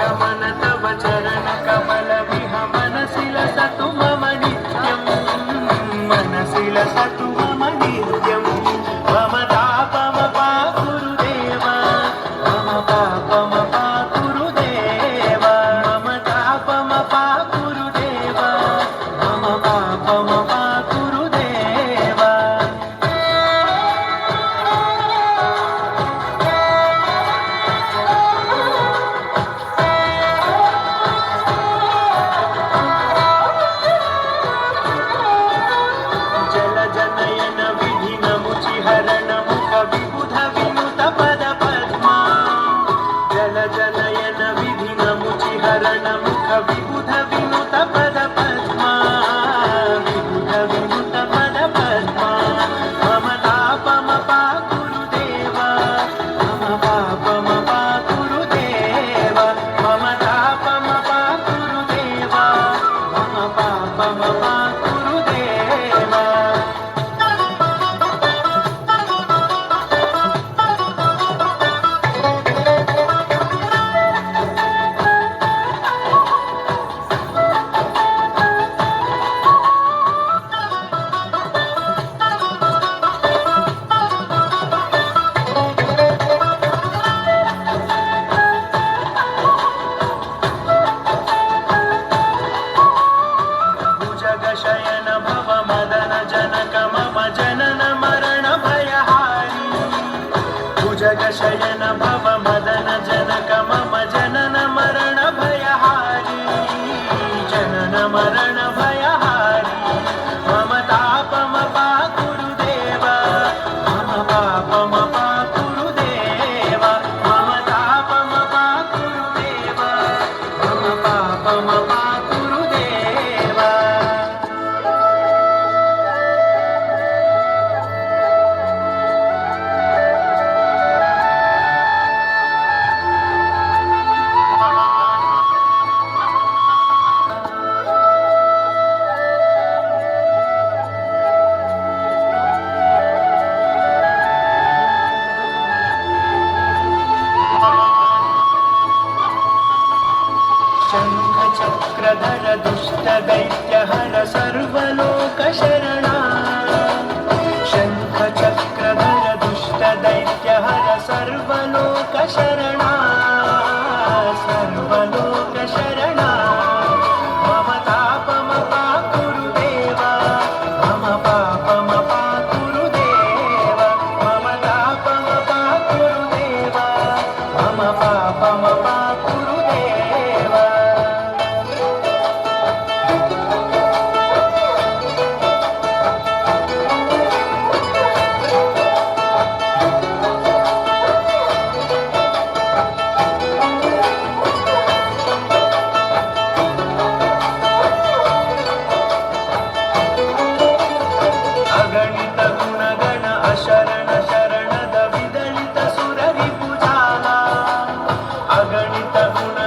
गमन तव चरण कमल विह मनसि लसतु मम नित्यं मनसि लसतु मम नित्यं मम तापमपा गुरुदेव मम पापमपा गुरुदेव मम तापमपा गुरुदेव मम पापमपा गुरुदेव जलजनयन विधिनमुचिहरण मुख विबुध विनुत पद पद्मा जलजनयन विधिनमुचिहरण मुख विबुध विनुत पद पद्मा विबुध विनुत पद पद्मा मम तापमपा गुरुदेव मम पापमपा गुरुदेव मम तापमपा गुरुदेव मम पापमपा गुरुदेव भुजगशयन भव मदन जनक मम जनन मरण भयहारी भुजगशयन भव मदन जनक मम जनन मरण भयहारी जनन मरण भयहारी मम तापमपा गुरुदेव मम पापमपा गुरुदेव मम तापमपा गुरुदेव मम पापमपा गुरुदेव शङ्खचक्रधर दुष्टदैत्यहर सर्वलोकशरणा शङ्खचक्रधर दुष्टदैत्यहर सर्वलोकशरणा सर्वलोकशरणा मम तापमपा गुरुदेव मम पापमपा गुरुदेव मम तापमपा गुरुदेव मम पापमपा गुरुदेव अगणित गुणगण अशरण शरणद विदलित सुररिपुजाला अगणित गुण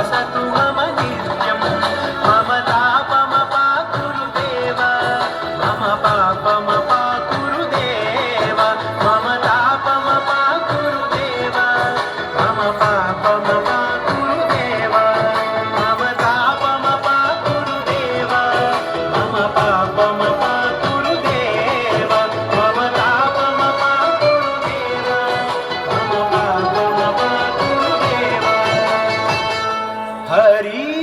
वसतु मम नित्यं मम तापमपाकुरुदेव मम पापमपाकुरुदेव मम तापमपाकुरुदेव मम पापमपाकुरुदेव मम तापमपाकुरुदेव मम पापमपाकुरुदेव मम तापमपाकुरुदेव मम पापमपाकुरुदेव हरि